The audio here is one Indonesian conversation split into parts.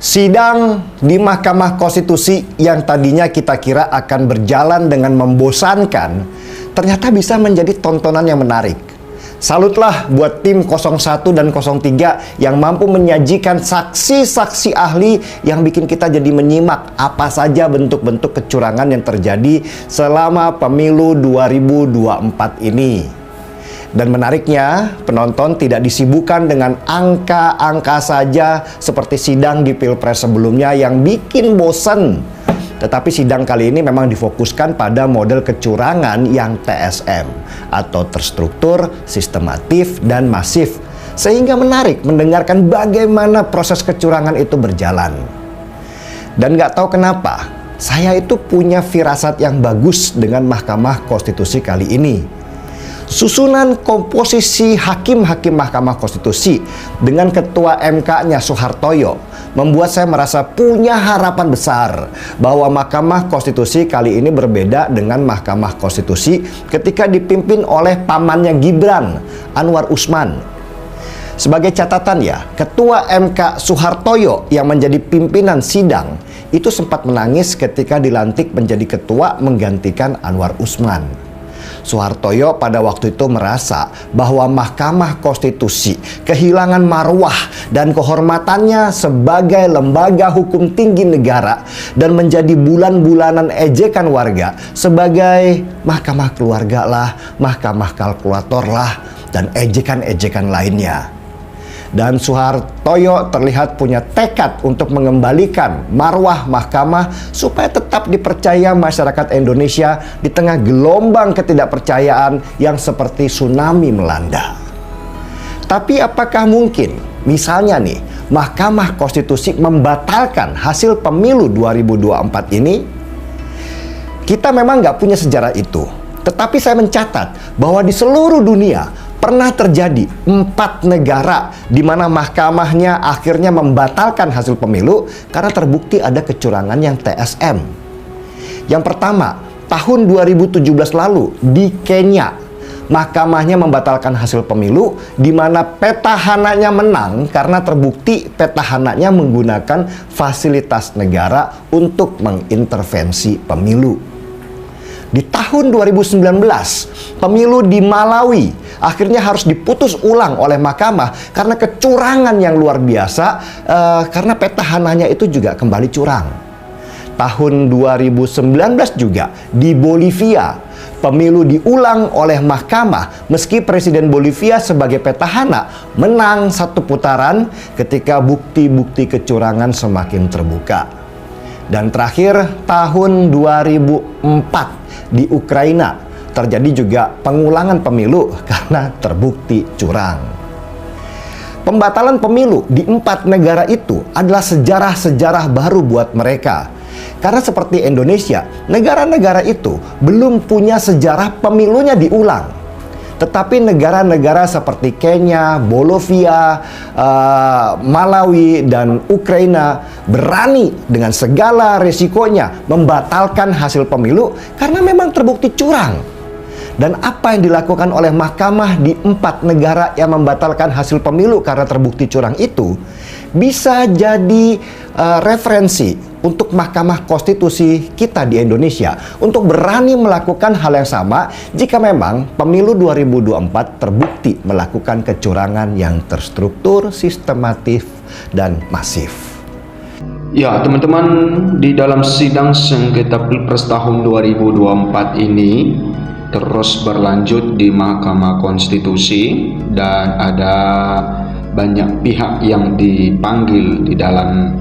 Sidang di Mahkamah Konstitusi yang tadinya kita kira akan berjalan dengan membosankan, ternyata bisa menjadi tontonan yang menarik. Salutlah buat tim 01 dan 03 yang mampu menyajikan saksi-saksi ahli yang bikin kita jadi menyimak apa saja bentuk-bentuk kecurangan yang terjadi selama pemilu 2024 ini. Dan menariknya, penonton tidak disibukkan dengan angka-angka saja seperti sidang di Pilpres sebelumnya yang bikin bosan. Tetapi sidang kali ini memang difokuskan pada model kecurangan yang TSM atau terstruktur, sistematif, dan masif. Sehingga menarik mendengarkan bagaimana proses kecurangan itu berjalan. Dan nggak tahu kenapa, saya itu punya firasat yang bagus dengan Mahkamah Konstitusi kali ini. Susunan komposisi hakim-hakim Mahkamah Konstitusi dengan Ketua MK-nya Soehartoyo membuat saya merasa punya harapan besar bahwa Mahkamah Konstitusi kali ini berbeda dengan Mahkamah Konstitusi ketika dipimpin oleh pamannya Gibran, Anwar Usman. Sebagai catatan ya, Ketua MK Soehartoyo yang menjadi pimpinan sidang itu sempat menangis ketika dilantik menjadi ketua menggantikan Anwar Usman. Soehartoyo pada waktu itu merasa bahwa Mahkamah Konstitusi kehilangan marwah dan kehormatannya sebagai lembaga hukum tinggi negara dan menjadi bulan-bulanan ejekan warga sebagai mahkamah keluarga lah, mahkamah kalkulator lah, dan ejekan-ejekan lainnya. Dan Soehartoyo terlihat punya tekad untuk mengembalikan marwah mahkamah supaya tetap dipercaya masyarakat Indonesia di tengah gelombang ketidakpercayaan yang seperti tsunami melanda. Tapi apakah mungkin, misalnya nih, Mahkamah Konstitusi membatalkan hasil pemilu 2024 ini? Kita memang nggak punya sejarah itu. Tetapi saya mencatat bahwa di seluruh dunia pernah terjadi 4 negara di mana mahkamahnya akhirnya membatalkan hasil pemilu karena terbukti ada kecurangan yang TSM. Yang pertama, tahun 2017 lalu di Kenya, mahkamahnya membatalkan hasil pemilu di mana petahananya menang karena terbukti petahananya menggunakan fasilitas negara untuk mengintervensi pemilu. Di tahun 2019, pemilu di Malawi akhirnya harus diputus ulang oleh mahkamah karena kecurangan yang luar biasa, karena petahananya itu juga kembali curang. Tahun 2019 juga di Bolivia, pemilu diulang oleh mahkamah meski Presiden Bolivia sebagai petahana menang 1 putaran ketika bukti-bukti kecurangan semakin terbuka. Dan terakhir, tahun 2004 di Ukraina terjadi juga pengulangan pemilu karena terbukti curang. Pembatalan pemilu di 4 negara itu adalah sejarah-sejarah baru buat mereka. Karena seperti Indonesia, negara-negara itu belum punya sejarah pemilunya diulang. Tetapi negara-negara seperti Kenya, Bolivia, Malawi, dan Ukraina berani dengan segala resikonya membatalkan hasil pemilu karena memang terbukti curang. Dan apa yang dilakukan oleh mahkamah di 4 negara yang membatalkan hasil pemilu karena terbukti curang itu bisa jadi referensi untuk Mahkamah Konstitusi kita di Indonesia untuk berani melakukan hal yang sama jika memang pemilu 2024 terbukti melakukan kecurangan yang terstruktur, sistematif, dan masif. Ya, teman-teman, di dalam sidang sengketa Pilpres tahun 2024 ini terus berlanjut di Mahkamah Konstitusi dan ada banyak pihak yang dipanggil di dalam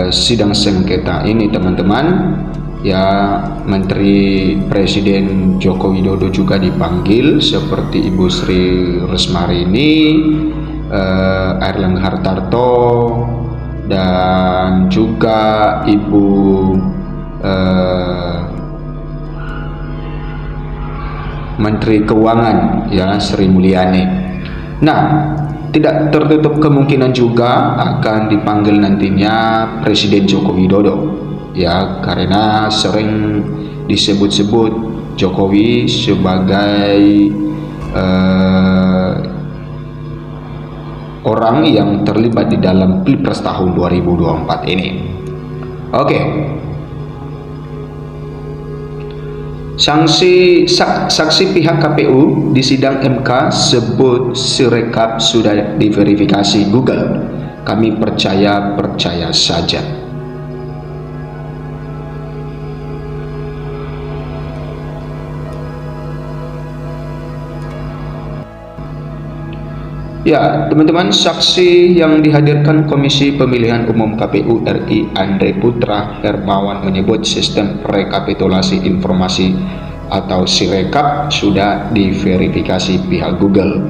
sidang sengketa ini, teman-teman. Ya, Menteri Presiden Joko Widodo juga dipanggil seperti Ibu Sri Resmarini, Airlangga Hartarto, dan juga Ibu Menteri Keuangan, ya, Sri Mulyani. Nah, tidak tertutup kemungkinan juga akan dipanggil nantinya Presiden Joko Widodo, ya, karena sering disebut-sebut Jokowi sebagai orang yang terlibat di dalam Pilpres tahun 2024 ini. Oke. Saksi pihak KPU di sidang MK sebut Sirekap sudah diverifikasi Google. Kami percaya saja. Ya, teman-teman, saksi yang dihadirkan Komisi Pemilihan Umum KPU RI Andre Putra Hermawan menyebut sistem rekapitulasi informasi atau Sirekap sudah diverifikasi pihak Google.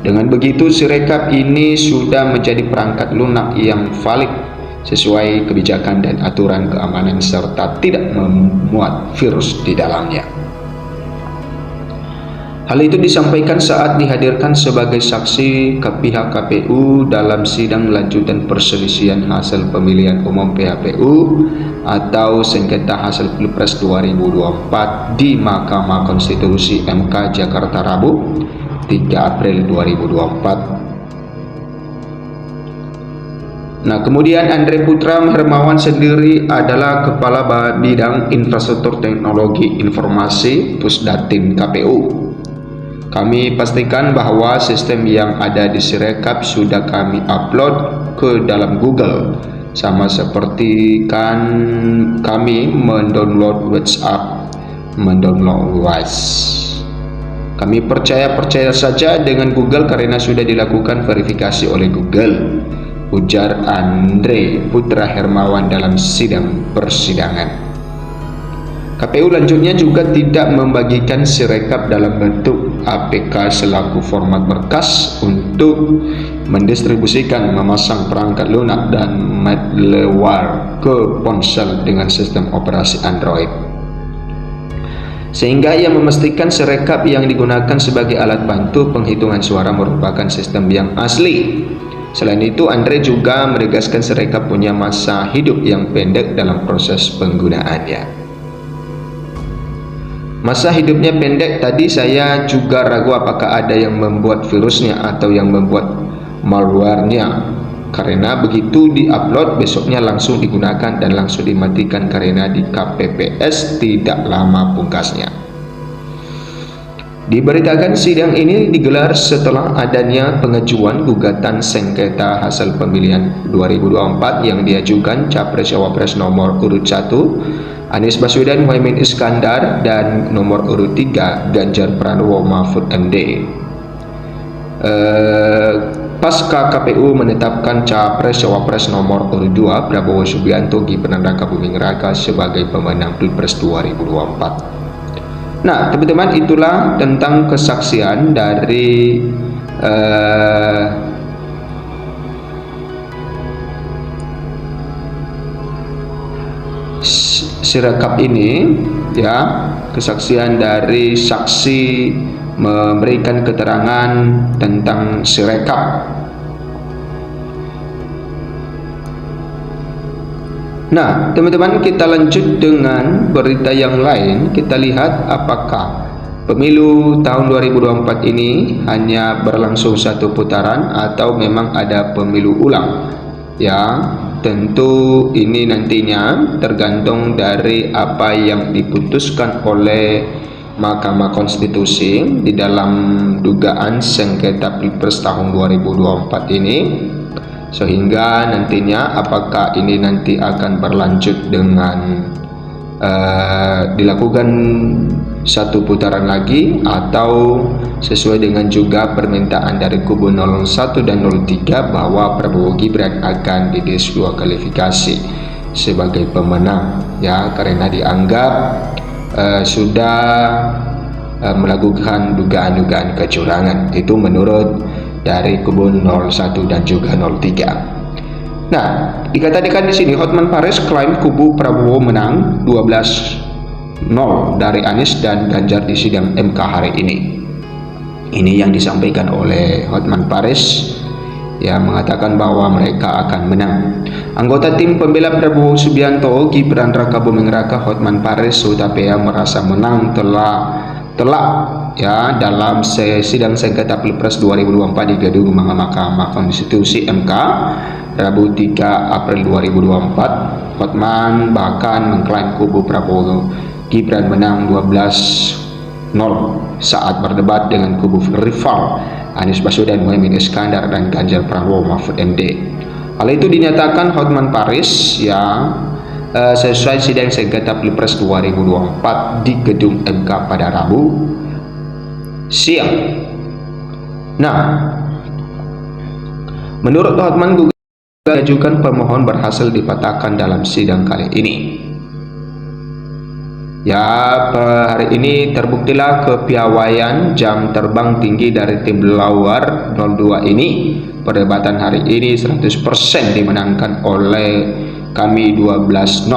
Dengan begitu, Sirekap ini sudah menjadi perangkat lunak yang valid sesuai kebijakan dan aturan keamanan serta tidak memuat virus di dalamnya. Hal itu disampaikan saat dihadirkan sebagai saksi ke pihak KPU dalam sidang lanjutan perselisihan hasil pemilihan umum PHPU atau sengketa hasil Pilpres 2024 di Mahkamah Konstitusi MK Jakarta Rabu 3 April 2024. Nah, kemudian Andre Putra Hermawan sendiri adalah Kepala Bidang Infrastruktur Teknologi Informasi Pusdatin KPU. Kami pastikan bahwa sistem yang ada di Sirekap sudah kami upload ke dalam Google, sama seperti kami mendownload WhatsApp, mendownload Wise. Kami percaya saja dengan Google karena sudah dilakukan verifikasi oleh Google, ujar Andre Putra Hermawan dalam sidang persidangan. KPU lanjutnya juga tidak membagikan Sirekap dalam bentuk APK selaku format berkas untuk mendistribusikan memasang perangkat lunak dan malware ke ponsel dengan sistem operasi Android. Sehingga ia memastikan Sirekap yang digunakan sebagai alat bantu penghitungan suara merupakan sistem yang asli. Selain itu, Andre juga menegaskan Sirekap punya masa hidup yang pendek dalam proses penggunaannya. Masa hidupnya pendek tadi saya juga ragu apakah ada yang membuat virusnya atau yang membuat malwarenya, karena begitu diupload besoknya langsung digunakan dan langsung dimatikan karena di KPPS tidak lama pungkasnya. Diberitakan sidang ini digelar setelah adanya pengajuan gugatan sengketa hasil pemilihan 2024 yang diajukan Capres-Cawapres nomor urut 1 Anies Baswedan Muhaimin Iskandar dan nomor urut 3 Ganjar Pranowo Mahfud MD. Pasca KPU menetapkan Capres-Cawapres nomor urut 2 Prabowo Subianto Gibran Raka Buming Raka sebagai pemenang Pilpres 2024. Nah, teman-teman, itulah tentang kesaksian dari Sirekap ini, ya, kesaksian dari saksi memberikan keterangan tentang Sirekap. Nah, teman-teman, kita lanjut dengan berita yang lain. Kita lihat apakah pemilu tahun 2024 ini hanya berlangsung satu putaran atau memang ada pemilu ulang. Ya, tentu ini nantinya tergantung dari apa yang diputuskan oleh Mahkamah Konstitusi di dalam dugaan sengketa Pilpres tahun 2024 ini, sehingga nantinya apakah ini nanti akan berlanjut dengan dilakukan satu putaran lagi atau sesuai dengan juga permintaan dari kubu 01 dan 03 bahwa Prabowo Gibran akan didiskualifikasi sebagai pemenang, ya, karena dianggap sudah melakukan dugaan-dugaan kecurangan. Itu menurut dari kubu 01 dan juga 03. Nah, dikatakan di sini Hotman Paris klaim kubu Prabowo menang 12-0 dari Anies dan Ganjar di sidang MK hari ini. Ini yang disampaikan oleh Hotman Paris yang mengatakan bahwa mereka akan menang. Anggota tim pembela Prabowo Subianto Gibran Raka Buming Raka Hotman Paris Hutapea merasa menang telah telak ya dalam sidang sengketa Pilpres 2024 di Gedung Mahkamah Konstitusi MK Rabu 3 April 2024. Hotman bahkan mengklaim kubu Prabowo Gibran menang 12-0 saat berdebat dengan kubu rival Anies Baswedan, Muhaimin Iskandar, dan Ganjar Pranowo Mahfud MD. Hal itu dinyatakan Hotman Paris ya sesuai sidang sengketa Pilpres 2024 di Gedung MK pada Rabu siang. Nah, menurut Hotman, gugatan diajukan pemohon berhasil dipatahkan dalam sidang kali ini. Ya, hari ini terbuktilah kepiawaian jam terbang tinggi dari tim Lawar 02 ini. Perdebatan hari ini 100% dimenangkan oleh kami 12-0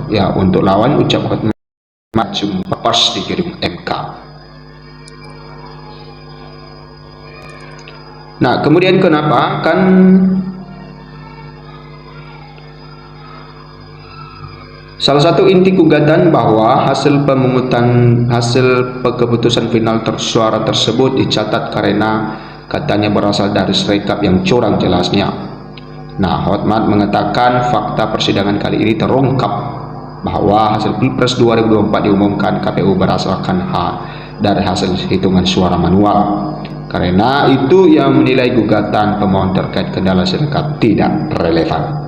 ya untuk lawan, ucap Hotman jumpa pers di Gedung MK. Nah, kemudian kenapa kan salah satu inti gugatan bahwa hasil keputusan final suara tersebut dicatat karena katanya berasal dari rekap yang curang jelasnya. Nah, Hotman mengatakan fakta persidangan kali ini terungkap bahwa hasil Pilpres 2024 diumumkan KPU berdasarkan dari hasil hitungan suara manual. Karena itu ia menilai gugatan pemohon terkait kendala sirekap tidak relevan.